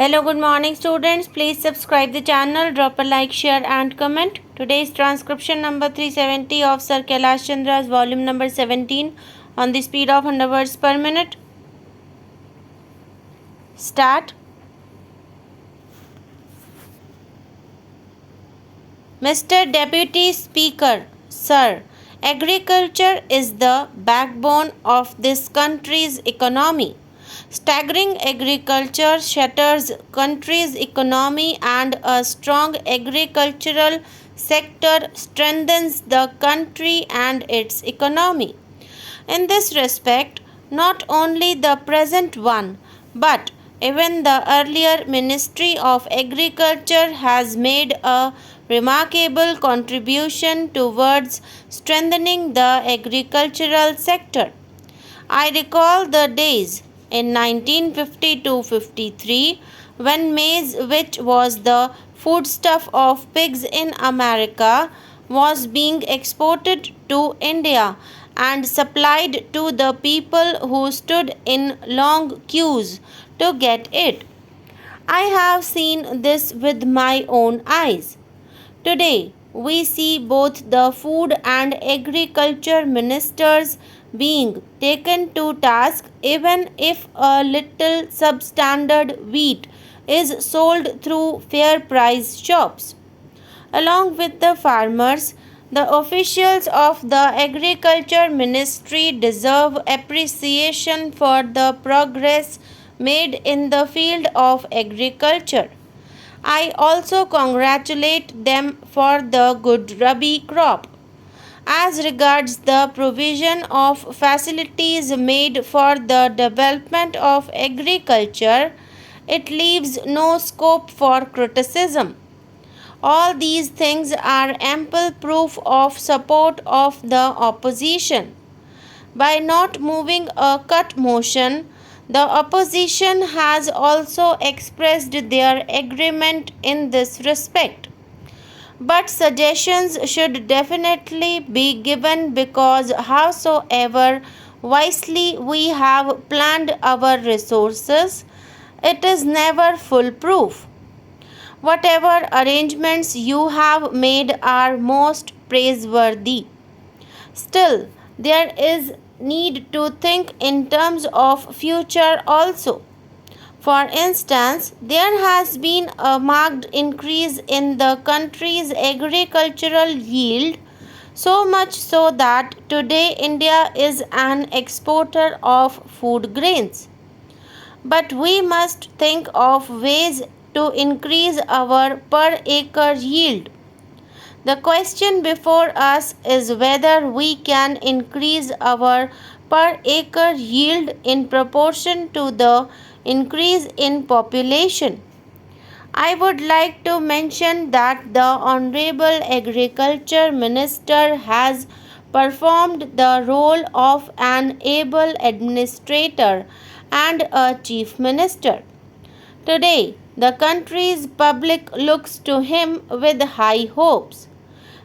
Hello, good morning students. Please subscribe the channel, drop a like, share and comment. Today's transcription number 370 of Sir Kailash Chandra's volume number 17 on the speed of 100 words per minute. Start. Mr. Deputy Speaker, Sir, agriculture is the backbone of this country's economy. Staggering agriculture shatters country's economy and a strong agricultural sector strengthens the country and its economy. In this respect, not only the present one, but even the earlier Ministry of Agriculture has made a remarkable contribution towards strengthening the agricultural sector. I recall the days in 1950 when maize, which was the foodstuff of pigs in America, was being exported to India and supplied to the people who stood in long queues to get it. I have seen this with my own eyes. Today, we see both the food and agriculture ministers being taken to task even if a little substandard wheat is sold through fair price shops. Along with the farmers, the officials of the agriculture ministry deserve appreciation for the progress made in the field of agriculture. I also congratulate them for the good Rabi crop. As regards the provision of facilities made for the development of agriculture, it leaves no scope for criticism. All these things are ample proof of support of the opposition. By not moving a cut motion, the opposition has also expressed their agreement in this respect. But suggestions should definitely be given because, howsoever wisely we have planned our resources, it is never foolproof. Whatever arrangements you have made are most praiseworthy. Still, there is need to think in terms of future also. For instance, there has been a marked increase in the country's agricultural yield, so much so that today India is an exporter of food grains. But we must think of ways to increase our per acre yield. The question before us is whether we can increase our per acre yield in proportion to the increase in population. I would like to mention that the Honorable Agriculture Minister has performed the role of an able administrator and a chief minister. Today, the country's public looks to him with high hopes.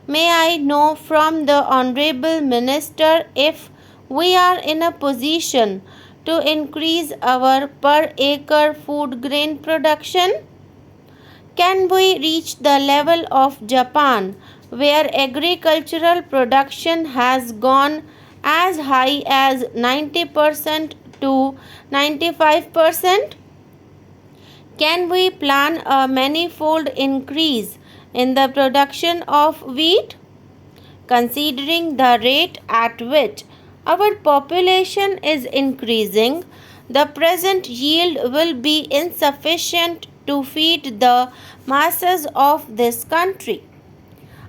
May I know from the Honorable Minister if we are in a position to increase our per acre food grain production? Can we reach the level of Japan, where agricultural production has gone as high as 90% to 95%? Can we plan a manifold increase in the production of wheat? Considering the rate at which our population is increasing, the present yield will be insufficient to feed the masses of this country.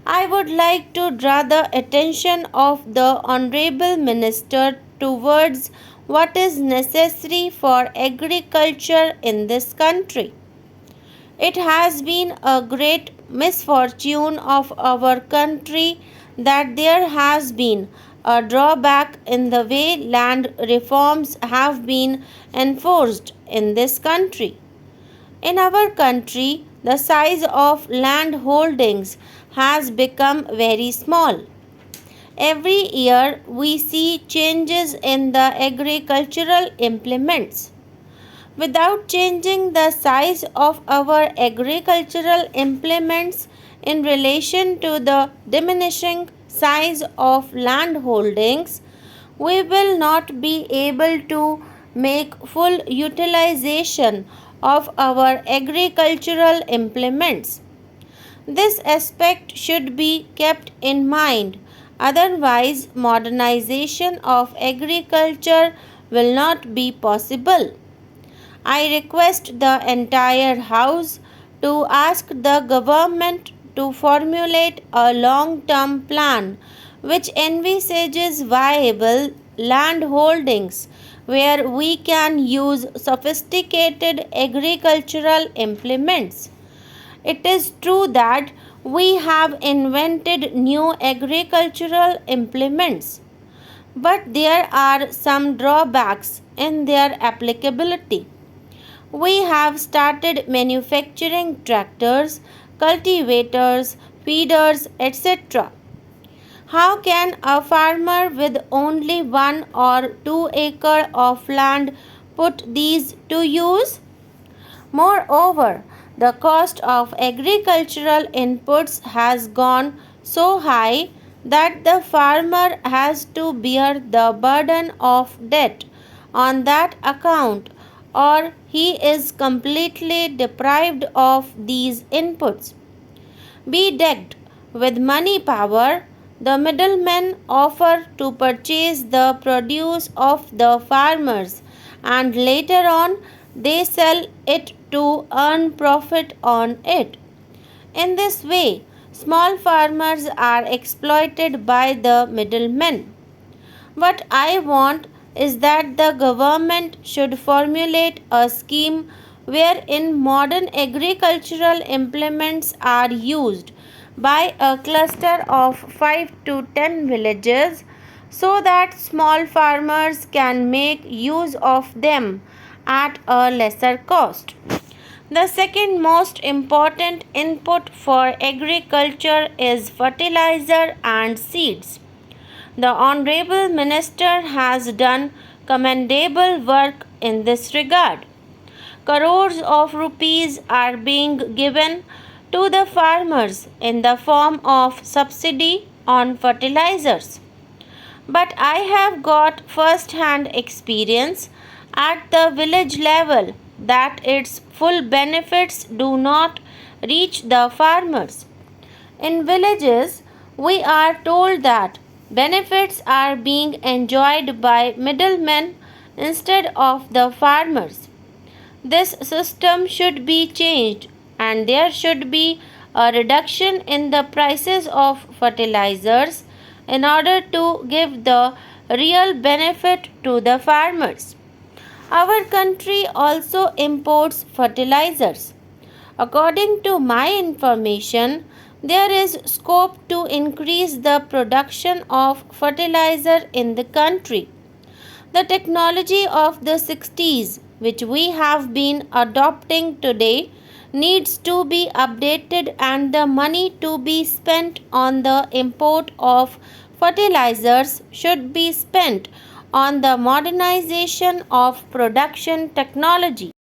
I would like to draw the attention of the Honorable Minister towards what is necessary for agriculture in this country. It has been a great misfortune of our country that there has been a drawback in the way land reforms have been enforced in this country. In our country, the size of land holdings has become very small. Every year, we see changes in the agricultural implements. without changing the size of our agricultural implements in relation to the diminishing size of land holdings, we will not be able to make full utilization of our agricultural implements. This aspect should be kept in mind, otherwise, modernization of agriculture will not be possible. I request the entire House to ask the government to formulate a long term plan which envisages viable land holdings where we can use sophisticated agricultural implements. It is true that we have invented new agricultural implements, but there are some drawbacks in their applicability. We have started manufacturing tractors, cultivators, feeders, etc. How can a farmer with only 1 or 2 acres of land put these to use? Moreover, the cost of agricultural inputs has gone so high that the farmer has to bear the burden of debt on that account, or he is completely deprived of these inputs. Bedecked with money power, the middlemen offer to purchase the produce of the farmers and later on they sell it to earn profit on it. In this way, small farmers are exploited by the middlemen. What I want is that the government should formulate a scheme wherein modern agricultural implements are used by a cluster of 5 to 10 villages so that small farmers can make use of them at a lesser cost. The second most important input for agriculture is fertilizer and seeds. The Honorable Minister has done commendable work in this regard. Crores of rupees are being given to the farmers in the form of subsidy on fertilizers. But I have got first hand experience at the village level that its full benefits do not reach the farmers. In villages, we are told that benefits are being enjoyed by middlemen instead of the farmers. This system should be changed and there should be a reduction in the prices of fertilizers in order to give the real benefit to the farmers. Our country also imports fertilizers. According to my information, there is scope to increase the production of fertilizer in the country. The technology of the 60s, which we have been adopting today, needs to be updated and the money to be spent on the import of fertilizers should be spent on the modernization of production technology.